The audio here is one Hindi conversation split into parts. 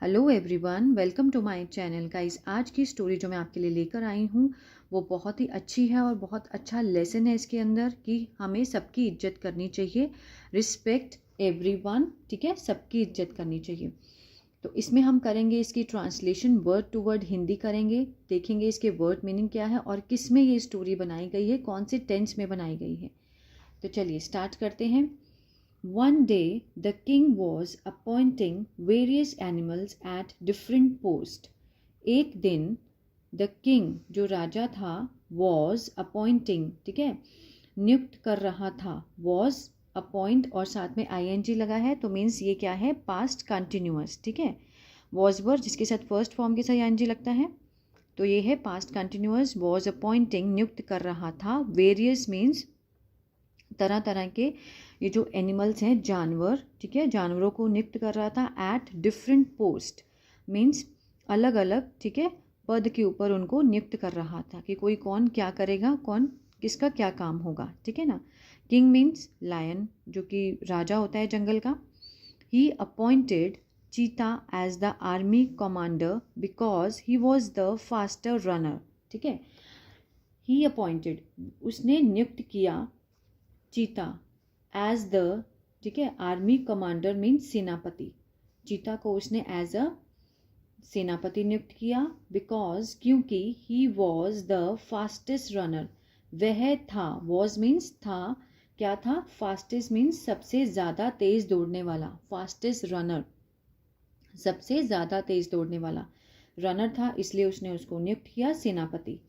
Hello everyone, welcome to my channel guys. आज की स्टोरी जो मैं आपके लिए लेकर आई हूँ वो बहुत ही अच्छी है और बहुत अच्छा लेसन है इसके अंदर कि हमें सबकी इज्जत करनी चाहिए। रिस्पेक्ट एवरीवन, ठीक है, सबकी इज्जत करनी चाहिए। तो इसमें हम करेंगे इसकी translation, word to word Hindi करेंगे, देखेंगे इसके वर्ड मीनिंग क्या है और किस में ये स्टोरी बनाई गई है, कौन से टेंस में बनाई गई है। तो चलिए स्टार्ट करते हैं। One day, the king was appointing various animals at different posts. एक दिन the king जो राजा था was appointing, ठीक है, नियुक्त कर रहा था। was appoint और साथ में ing लगा है तो मीन्स ये क्या है, past continuous, ठीक है। was verb जिसके साथ फर्स्ट फॉर्म के साथ ing लगता है तो ये है past continuous। was appointing नियुक्त कर रहा था। various मीन्स तरह तरह के ये जो एनिमल्स हैं, जानवर, ठीक है, जानवरों को नियुक्त कर रहा था। एट डिफरेंट पोस्ट मीन्स अलग अलग, ठीक है, पद के ऊपर उनको नियुक्त कर रहा था कि कोई कौन क्या करेगा, कौन किसका क्या काम होगा, ठीक है ना। किंग मीन्स लायन, जो कि राजा होता है जंगल का। He appointed cheetah as the army commander because he was the faster runner, ठीक है। ही अपॉइंटेड उसने नियुक्त किया चीता एज द, ठीक है, आर्मी कमांडर मीन्स सेनापति। चीता को उसने एज अ सेनापति नियुक्त किया। बिकॉज क्योंकि ही वॉज द फास्टेस्ट रनर, वह था, वॉज मीन्स था, क्या था, फास्टेस्ट मीन्स सबसे ज़्यादा तेज दौड़ने वाला। फास्टेस्ट रनर सबसे ज़्यादा तेज दौड़ने वाला रनर था, इसलिए उसने उसको नियुक्त किया सेनापति।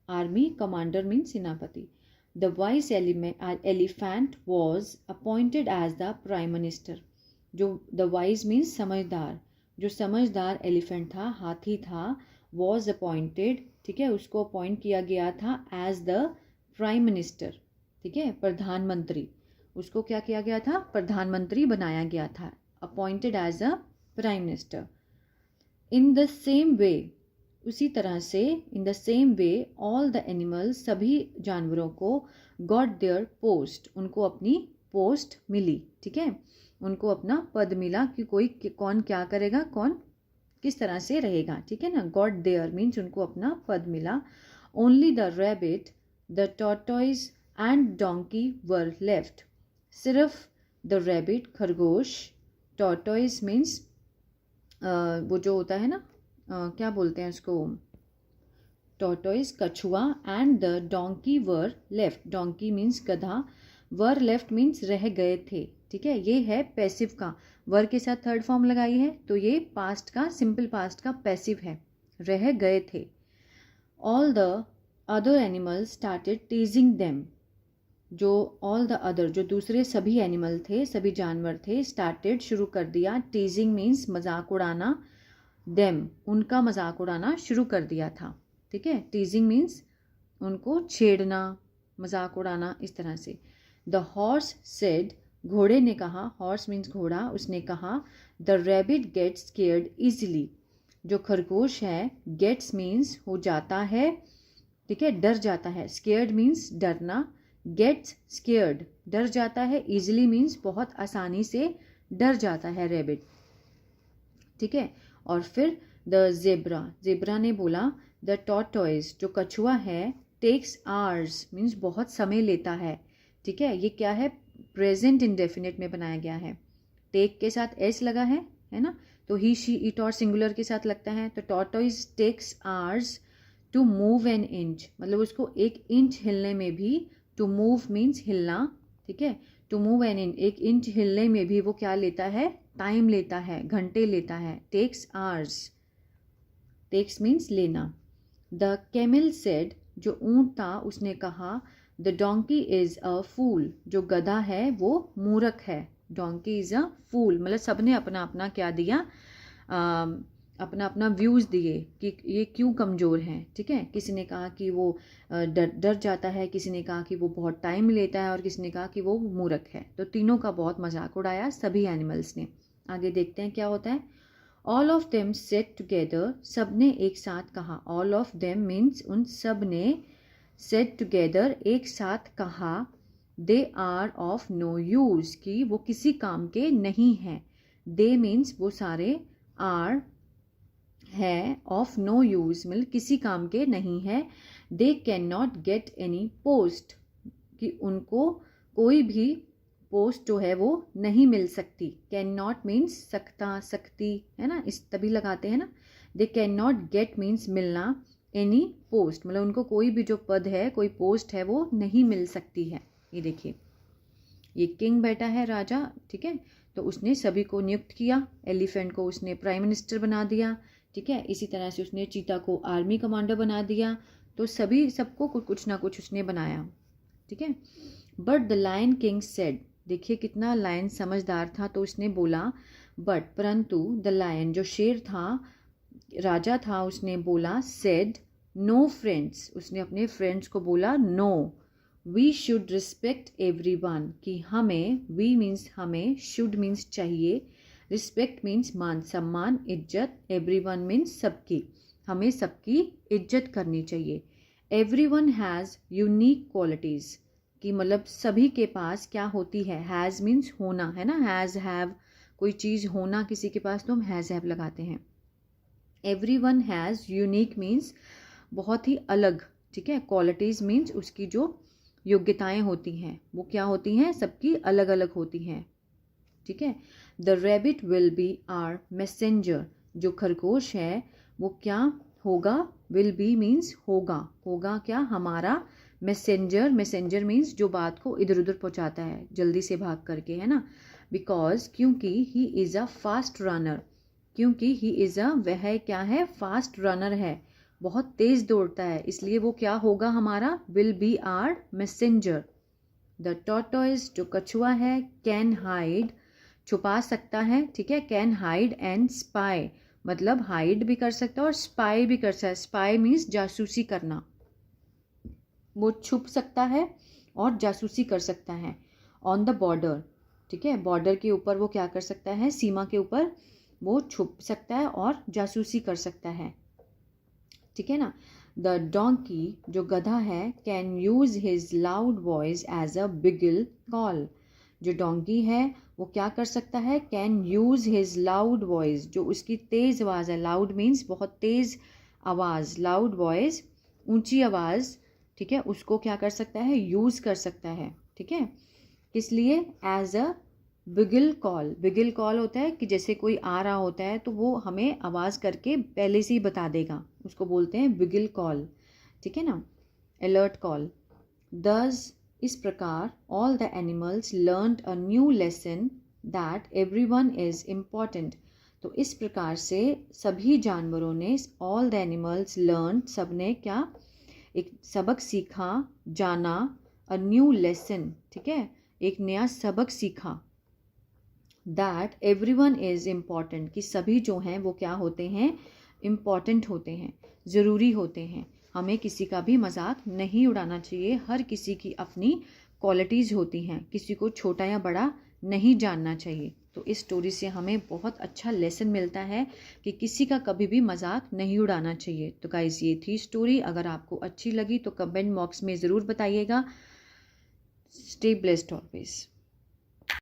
आर्मी कमांडर मीन्स सेनापति। The wise elephant was appointed as the prime minister. जो the wise means समझदार, जो समझदार एलिफेंट था, हाथी था, was appointed, ठीक है, उसको अपॉइंट किया गया था as the prime minister, ठीक है, प्रधानमंत्री। उसको क्या किया गया था, प्रधानमंत्री बनाया गया था, appointed as a prime minister. In the same way, उसी तरह से, in the same way, all the animals, सभी जानवरों को, गॉट देयर पोस्ट, उनको अपनी पोस्ट मिली, ठीक है, उनको अपना पद मिला कि कोई कौन क्या करेगा, कौन किस तरह से रहेगा, ठीक है ना। गॉट देयर मीन्स उनको अपना पद मिला। Only the rabbit, the tortoise and donkey were left. सिर्फ द रैबिट खरगोश, टॉर्टोइज मीन्स वो जो होता है ना, क्या बोलते हैं उसको, टॉर्टोइज कछुआ, and the donkey were left, donkey means गधा, वर लेफ्ट मीन्स रह गए थे, ठीक है। ये है पैसिव का, वर के साथ थर्ड फॉर्म लगाई है तो ये पास्ट का, सिंपल पास्ट का पैसिव है, रह गए थे। All the other animals started टीजिंग them, जो ऑल द अदर, जो दूसरे सभी एनिमल थे, सभी जानवर थे, स्टार्टेड शुरू कर दिया, टीजिंग मीन्स मजाक उड़ाना, देम उनका मजाक उड़ाना शुरू कर दिया था, ठीक है। टीजिंग मीन्स उनको छेड़ना, मजाक उड़ाना, इस तरह से। द हॉर्स सेड, घोड़े ने कहा, हॉर्स मीन्स घोड़ा, उसने कहा, the rabbit gets scared easily, जो खरगोश है, गेट्स मीन्स हो जाता है, ठीक है, डर जाता है, स्केयर्ड मीन्स डरना, गेट्स स्केयर्ड डर जाता है, इजीली मीन्स बहुत आसानी से डर जाता है रैबिट, ठीक है। और फिर द जेब्रा, जेब्रा ने बोला, द टॉर्टोइज, जो कछुआ है, टेक्स आवर्स मीन्स बहुत समय लेता है, ठीक है। ये क्या है, प्रेजेंट इंडेफिनिट में बनाया गया है, टेक के साथ एस लगा है ना, तो ही शी इट और सिंगुलर के साथ लगता है, तो tortoise takes hours to move an inch, मतलब उसको 1 इंच हिलने में भी, टू मूव मीन्स हिलना, ठीक है, to move an inch, 1 inch हिलने में भी वो क्या लेता है, टाइम लेता है, घंटे लेता है। टेक्स आवर्स, टेक्स मीन्स लेना। द कैमल सेड, जो ऊंट था उसने कहा, द डोंकी इज अ फूल, जो गधा है वो मूर्ख है, डोंकी इज अ फूल, मतलब सबने अपना अपना क्या दिया, अपना अपना व्यूज़ दिए कि ये क्यों कमज़ोर हैं, ठीक है। किसी ने कहा कि वो डर जाता है, किसी ने कहा कि वो बहुत टाइम लेता है और किसी ने कहा कि वो मूर्ख है। तो तीनों का बहुत मजाक उड़ाया सभी एनिमल्स ने। आगे देखते हैं क्या होता है। All of them set together, सब ने एक साथ कहा, ऑल ऑफ देम मीन्स उन सब ने, सेट टुगेदर एक साथ कहा, they are of no use, कि वो किसी काम के नहीं हैं। दे मीन्स वो सारे, आर है, ऑफ नो यूज़ मतलब किसी काम के नहीं है, they can not get any post कि उनको कोई भी पोस्ट जो है वो नहीं मिल सकती। कैन नॉट मीन्स सकता, सकती, है ना, इस तभी लगाते हैं ना। They can not gate means मिलना, एनी पोस्ट मतलब उनको कोई भी जो पद है, कोई पोस्ट है, वो नहीं मिल सकती है। ये देखिए, ये किंग बैठा है, राजा, ठीक है, तो उसने सभी को नियुक्त किया। एलिफेंट को उसने प्राइम मिनिस्टर बना दिया, ठीक है। इसी तरह से उसने चीता को आर्मी कमांडर बना दिया। तो सभी सबको कुछ ना कुछ उसने बनाया, ठीक है। But the lion king said, देखिए कितना लायन समझदार था, तो उसने बोला बट परंतु, द लायन जो शेर था, राजा था, उसने बोला सेड नो फ्रेंड्स, उसने अपने फ्रेंड्स को बोला no, we should respect everyone कि हमें, वी मीन्स हमें, शुड मीन्स चाहिए, रिस्पेक्ट मीन्स मान सम्मान, इज्जत, एवरीवन मीन्स सबकी, हमें सबकी इज्जत करनी चाहिए। एवरीवन हैज़ यूनिक क्वालिटीज़ कि मतलब सभी के पास क्या होती है, हैज़ मीन्स होना, है ना, हैज़ हैव, कोई चीज़ होना किसी के पास तो हम हैज़ हैव लगाते हैं। एवरीवन हैज़ यूनिक मीन्स बहुत ही अलग, ठीक है। क्वालिटीज़ मीन्स उसकी जो योग्यताएं होती हैं वो क्या होती हैं, सबकी अलग अलग होती हैं, ठीक है। The rabbit will be our messenger, जो खरगोश है वो क्या होगा, विल बी मीन्स होगा, होगा क्या, हमारा, मैसेंजर, मैसेंजर मीन्स जो बात को इधर उधर पहुंचाता है जल्दी से भाग करके, है ना। बिकॉज क्योंकि he is a fast runner, क्योंकि ही इज़ अ, वह क्या है, फास्ट रनर है, बहुत तेज़ दौड़ता है, इसलिए वो क्या होगा हमारा, will be our messenger. The tortoise जो कछुआ है, कैन हाइड छुपा सकता है, ठीक है, कैन हाइड एंड स्पाई मतलब हाइड भी कर सकता है और स्पाई भी कर सकता है। स्पाई मीन्स जासूसी करना, वो छुप सकता है और जासूसी कर सकता है। ऑन द बॉर्डर, ठीक है, बॉर्डर के ऊपर वो क्या कर सकता है, सीमा के ऊपर वो छुप सकता है और जासूसी कर सकता है, ठीक है ना। द डोंकी जो गधा है, can use his loud voice as a bugle call, जो डोंकी है वो क्या कर सकता है, can use his loud voice, जो उसकी तेज आवाज़ है, लाउड मीन्स बहुत तेज आवाज़, लाउड वॉइस ऊंची आवाज़, ठीक है, उसको क्या कर सकता है, यूज कर सकता है, ठीक है। किस लिए, as a bugle call, बिगल call होता है कि जैसे कोई आ रहा होता है तो वो हमें आवाज़ करके पहले से ही बता देगा, उसको बोलते हैं बिगल कॉल, ठीक है ना, अलर्ट कॉल। दस इस प्रकार all the animals learned a new lesson that everyone is important, तो इस प्रकार से सभी जानवरों ने, ऑल द एनिमल्स लर्न, सब ने क्या, एक सबक सीखा, जाना, अ न्यू लेसन, ठीक है, एक नया सबक सीखा, दैट एवरीवन इज़ इम्पॉर्टेंट कि सभी जो हैं वो क्या होते हैं, इम्पॉर्टेंट होते हैं, ज़रूरी होते हैं, हमें किसी का भी मजाक नहीं उड़ाना चाहिए, हर किसी की अपनी क्वालिटीज़ होती हैं, किसी को छोटा या बड़ा नहीं जानना चाहिए। तो इस स्टोरी से हमें बहुत अच्छा लेसन मिलता है कि किसी का कभी भी मजाक नहीं उड़ाना चाहिए। तो गाइस ये थी स्टोरी, अगर आपको अच्छी लगी तो कमेंट बॉक्स में ज़रूर बताइएगा। Stay blessed always.